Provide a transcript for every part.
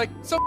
like some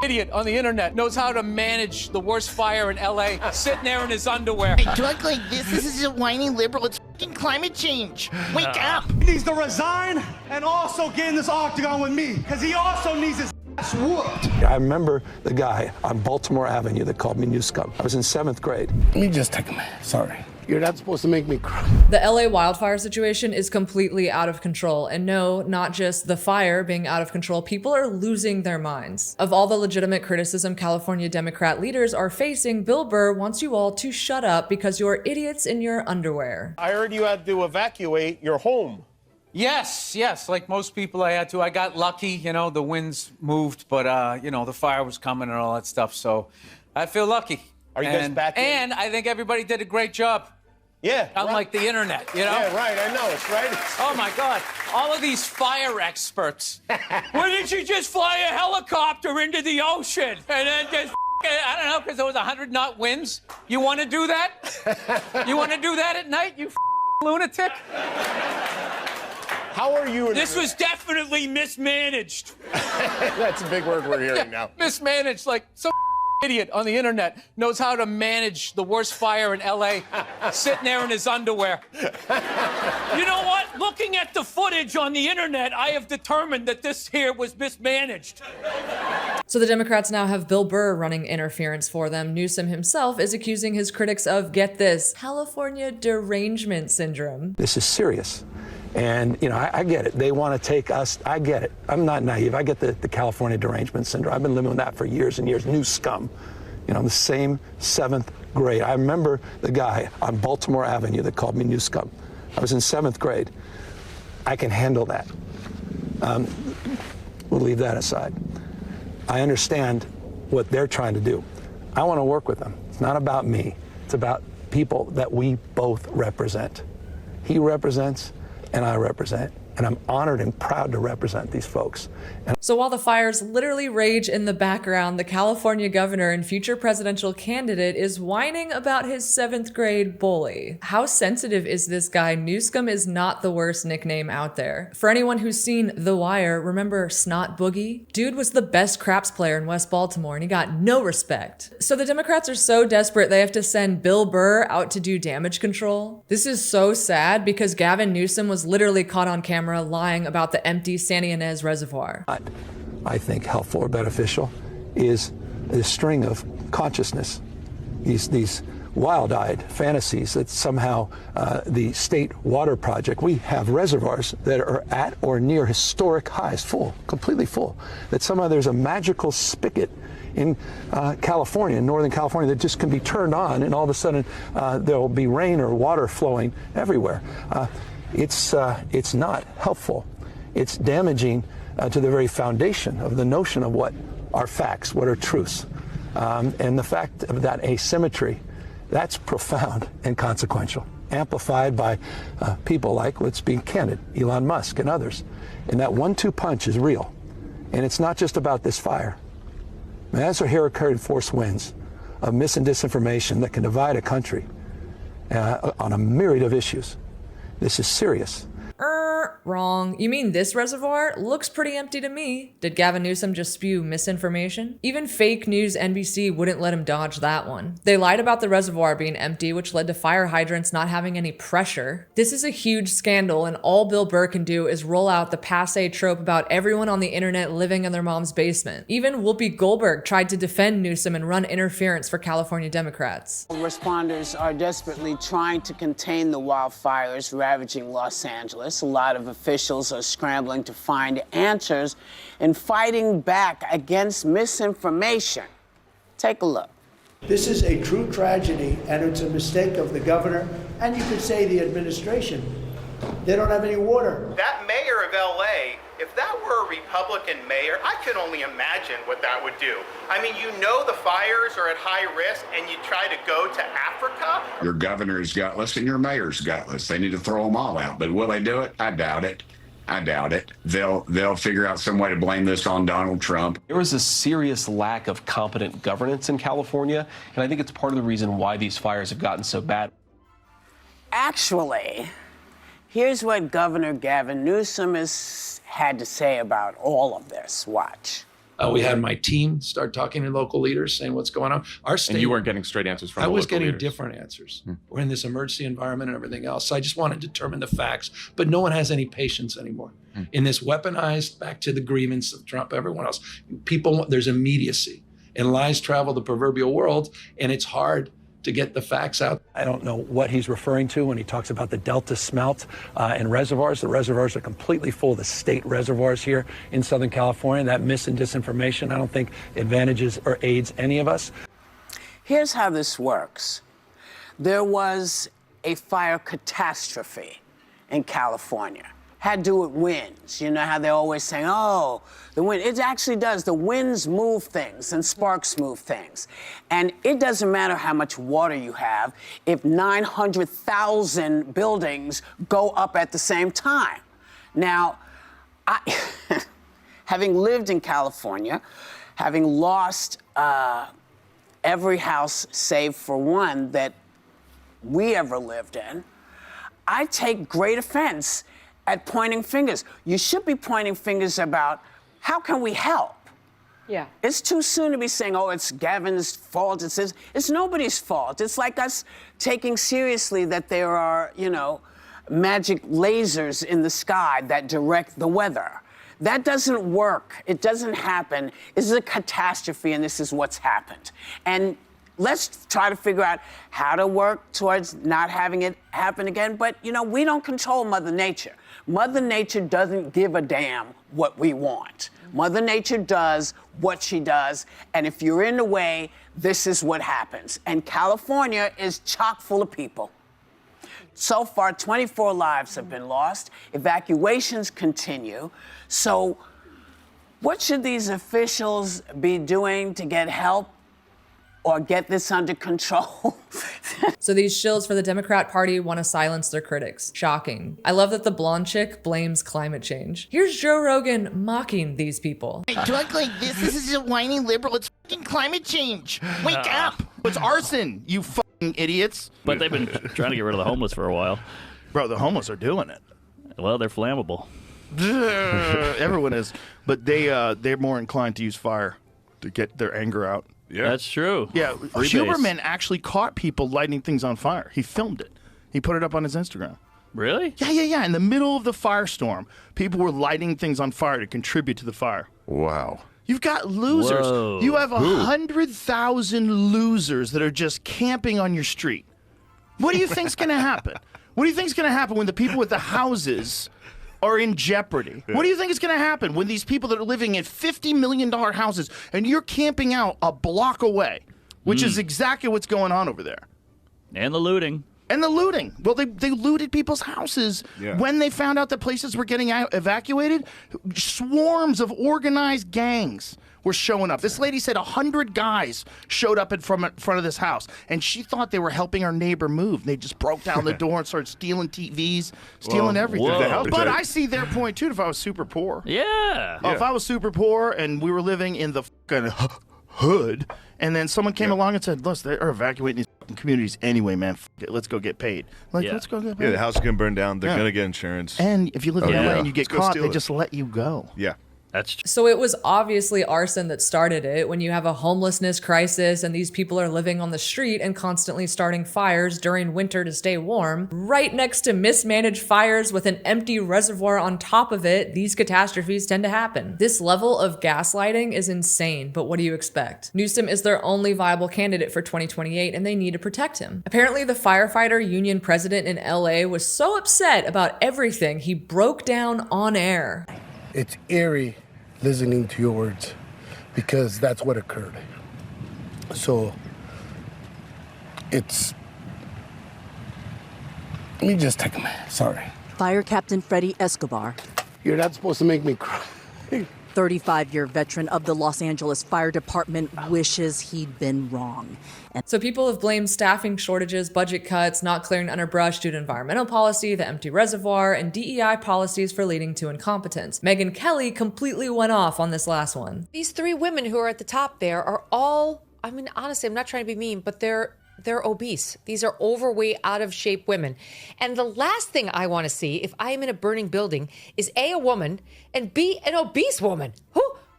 idiot on the internet knows how to manage the worst fire in LA, sitting there in his underwear. A drug like this is a whiny liberal. It's fucking climate change. Wake up. He needs to resign and also get in this octagon with me, because he also needs his ass whooped. I remember the guy on Baltimore Avenue that called me new scum. I was in 7th grade. Let me just take a minute. Sorry. You're not supposed to make me cry. The LA wildfire situation is completely out of control. And no, not just the fire being out of control, people are losing their minds. Of all the legitimate criticism California Democrat leaders are facing, Bill Burr wants you all to shut up because you're idiots in your underwear. I heard you had to evacuate your home. Yes, like most people I had to. I got lucky, you know, the winds moved, but, you know, the fire was coming and all that stuff, so I feel lucky. Are you guys back in? And I think everybody did a great job. Yeah. Unlike the internet, you know? Yeah, right, I know, it's right. Oh my God, all of these fire experts. Why didn't you just fly a helicopter into the ocean and then just, I don't know, because there was 100-knot winds? You want to do that? You want to do that at night, you lunatic? How are you? This was definitely mismanaged. That's a big word we're hearing now. Mismanaged, like some idiot on the internet knows how to manage the worst fire in LA, sitting there in his underwear. You know what? Looking at the footage on the internet, I have determined that this here was mismanaged. So the Democrats now have Bill Burr running interference for them. Newsom himself is accusing his critics of, get this, California derangement syndrome. This is serious. And, you know, I get it. They want to take us. I get it. I'm not naive. I get the California derangement syndrome. I've been living with that for years and years. New scum. You know, the same 7th grade. I remember the guy on Baltimore Avenue that called me new scum. I was in 7th grade. I can handle that. We'll leave that aside. I understand what they're trying to do. I want to work with them. It's not about me. It's about people that we both represent. He represents, and I represent, and I'm honored and proud to represent these folks. So while the fires literally rage in the background, the California governor and future presidential candidate is whining about his 7th grade bully. How sensitive is this guy? Newscomb is not the worst nickname out there. For anyone who's seen The Wire, remember Snot Boogie? Dude was the best craps player in West Baltimore and he got no respect. So the Democrats are so desperate they have to send Bill Burr out to do damage control. This is so sad because Gavin Newsom was literally caught on camera lying about the empty Santa Ynez Reservoir. I think helpful or beneficial is the string of consciousness, these wild-eyed fantasies that somehow the state water project, we have reservoirs that are at or near historic highs, full, completely full, that somehow there's a magical spigot in California, in Northern California, that just can be turned on and all of a sudden there'll be rain or water flowing everywhere. It's not helpful. It's damaging to the very foundation of the notion of what are facts, what are truths. And the fact of that asymmetry, that's profound and consequential, amplified by people like, let's be candid, Elon Musk and others. And that 1-2 punch is real. And it's not just about this fire. I mean, that's a hurricane force winds of mis and disinformation that can divide a country on a myriad of issues. This is serious. Wrong. You mean this reservoir? Looks pretty empty to me. Did Gavin Newsom just spew misinformation? Even fake news NBC wouldn't let him dodge that one. They lied about the reservoir being empty, which led to fire hydrants not having any pressure. This is a huge scandal, and all Bill Burr can do is roll out the passé trope about everyone on the internet living in their mom's basement. Even Whoopi Goldberg tried to defend Newsom and run interference for California Democrats. Responders are desperately trying to contain the wildfires ravaging Los Angeles. A lot of officials are scrambling to find answers and fighting back against misinformation. Take a look. This is a true tragedy, and it's a mistake of the governor, and you could say the administration. They don't have any water. That mayor of LA, if that were a Republican mayor, I could only imagine what that would do. I mean, you know the fires are at high risk and you try to go to Africa? Your governor's gutless and your mayor's gutless. They need to throw them all out. But will they do it? I doubt it. I doubt it. They'll figure out some way to blame this on Donald Trump. There was a serious lack of competent governance in California, and I think it's part of the reason why these fires have gotten so bad. Actually, here's what Governor Gavin Newsom has had to say about all of this. Watch. We had my team start talking to local leaders, saying what's going on. Our state, And you weren't getting straight answers from I the was local getting leaders. different answers. We're in this emergency environment and everything else. So I just want to determine the facts, but no one has any patience anymore. In this weaponized, back to the grievance of Trump, everyone else, there's immediacy, and lies travel the proverbial world, and it's hard to get the facts out. I don't know what he's referring to when he talks about the Delta smelt and reservoirs. The reservoirs are completely full, the state reservoirs here in Southern California. That mis and disinformation, I don't think advantages or aids any of us. Here's how this works. There was a fire catastrophe in California. Had to do with winds. You know how they're always saying, oh, the wind. It actually does. The winds move things and sparks move things. And it doesn't matter how much water you have if 900,000 buildings go up at the same time. Now, having lived in California, having lost every house save for one that we ever lived in, I take great offense at pointing fingers. You should be pointing fingers about how can we help? Yeah. It's too soon to be saying, oh, it's Gavin's fault. It's nobody's fault. It's like us taking seriously that there are, magic lasers in the sky that direct the weather. That doesn't work. It doesn't happen. This is a catastrophe, and this is what's happened. And let's try to figure out how to work towards not having it happen again. But, we don't control Mother Nature. Mother Nature doesn't give a damn what we want. Mother Nature does what she does, and if you're in the way, this is what happens. And California is chock full of people. So far, 24 lives have been lost. Evacuations continue. So what should these officials be doing to get help or get this under control? So these shills for the Democrat Party want to silence their critics. Shocking. I love that the blonde chick blames climate change. Here's Joe Rogan mocking these people. To act like this is a whiny liberal. It's fucking climate change. Wake up. It's arson, you fucking idiots. But they've been trying to get rid of the homeless for a while. Bro, the homeless are doing it. Well, they're flammable. Everyone is. But they're more inclined to use fire to get their anger out. Yeah. That's true. Yeah, Freebase. Huberman actually caught people lighting things on fire. He filmed it. He put it up on his Instagram. Really? Yeah. In the middle of the firestorm, people were lighting things on fire to contribute to the fire. Wow. You've got losers. Whoa. You have 100,000 losers that are just camping on your street. What do you think's going to happen? What do you think's going to happen when the people with the houses are in jeopardy? What do you think is going to happen when these people that are living in $50 million houses and you're camping out a block away, which is exactly what's going on over there? And the looting. Well, they looted people's houses when they found out that places were getting evacuated. Swarms of organized gangs were showing up. This lady said 100 guys showed up in front of this house, and she thought they were helping our neighbor move. They just broke down the door and started stealing TVs, stealing everything. But I see their point, too, if I was super poor. Yeah. If I was super poor and we were living in the fucking hood, and then someone came along and said, look, they're evacuating these fucking communities anyway, man. F it, let's go get paid. Let's go get paid. Yeah, the house is going to burn down. They're going to get insurance. And if you live in LA and you get caught, they just let you go. Yeah. That's true. So it was obviously arson that started it when you have a homelessness crisis and these people are living on the street and constantly starting fires during winter to stay warm. Right next to mismanaged fires with an empty reservoir on top of it, these catastrophes tend to happen. This level of gaslighting is insane, but what do you expect? Newsom is their only viable candidate for 2028 and they need to protect him. Apparently the firefighter union president in LA was so upset about everything he broke down on air. It's eerie listening to your words because that's what occurred. So let me just take a minute. Sorry. Fire Captain Freddie Escobar, You're not supposed to make me cry. 35-year veteran of the Los Angeles Fire Department, wishes he'd been wrong. So people have blamed staffing shortages, budget cuts, not clearing underbrush due to environmental policy, the empty reservoir, and DEI policies for leading to incompetence. Megyn Kelly completely went off on this last one. These three women who are at the top there are all, honestly, I'm not trying to be mean, but they're obese. These are overweight, out of shape women. And the last thing I want to see if I am in a burning building is A, a woman, and B, an obese woman.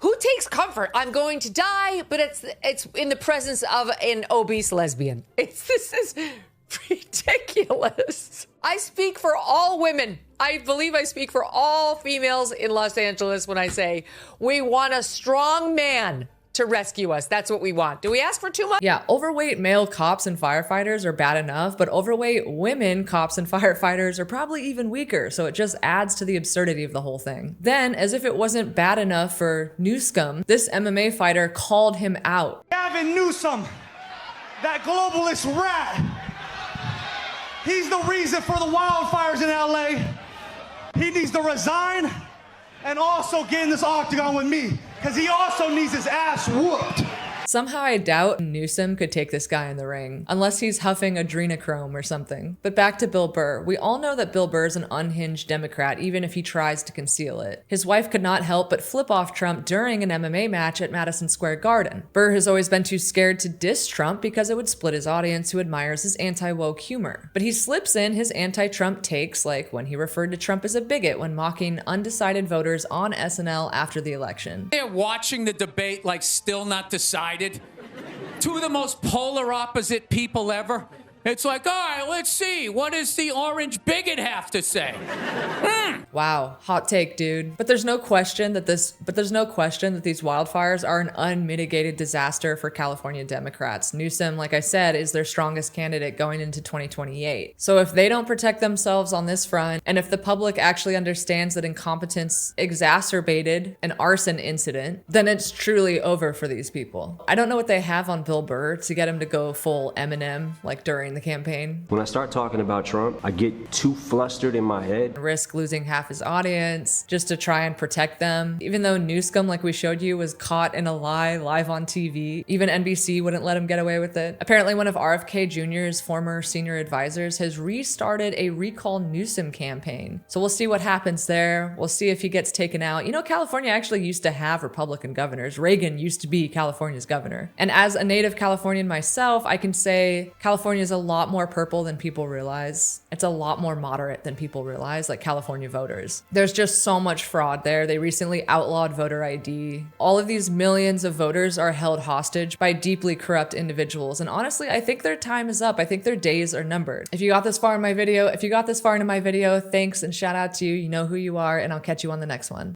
Who takes comfort? I'm going to die, but it's in the presence of an obese lesbian. This is ridiculous. I speak for all women. I believe I speak for all females in Los Angeles when I say we want a strong man to rescue us. That's what we want. Do we ask for too much? Yeah, overweight male cops and firefighters are bad enough, but overweight women cops and firefighters are probably even weaker, so it just adds to the absurdity of the whole thing. Then, as if it wasn't bad enough for Newsome, this MMA fighter called him out. Gavin Newsom, that globalist rat, he's the reason for the wildfires in LA. He needs to resign and also get in this octagon with me, because he also needs his ass whooped. Somehow I doubt Newsom could take this guy in the ring, unless he's huffing adrenochrome or something. But back to Bill Burr. We all know that Bill Burr's an unhinged Democrat, even if he tries to conceal it. His wife could not help but flip off Trump during an MMA match at Madison Square Garden. Burr has always been too scared to diss Trump because it would split his audience who admires his anti-woke humor. But he slips in his anti-Trump takes, like when he referred to Trump as a bigot when mocking undecided voters on SNL after the election. They're watching the debate like still not decided. Two of the most polar opposite people ever. It's like, all right, let's see. What does the orange bigot have to say? Wow, hot take, dude. But there's no question that these wildfires are an unmitigated disaster for California Democrats. Newsom, like I said, is their strongest candidate going into 2028. So if they don't protect themselves on this front, and if the public actually understands that incompetence exacerbated an arson incident, then it's truly over for these people. I don't know what they have on Bill Burr to get him to go full Eminem, like during the campaign. When I start talking about Trump, I get too flustered in my head. Risk losing half his audience just to try and protect them. Even though Newsome, like we showed you, was caught in a lie live on TV, even NBC wouldn't let him get away with it. Apparently one of RFK Jr.'s former senior advisors has restarted a Recall Newsom campaign. So we'll see what happens there. We'll see if he gets taken out. You know, California actually used to have Republican governors. Reagan used to be California's governor. And as a native Californian myself, I can say California is a lot more purple than people realize. It's a lot more moderate than people realize, like California voters. There's just so much fraud there. They recently outlawed voter ID. All of these millions of voters are held hostage by deeply corrupt individuals. And honestly, I think their time is up. I think their days are numbered. If you got this far in my video, thanks and shout out to you. You know who you are, and I'll catch you on the next one.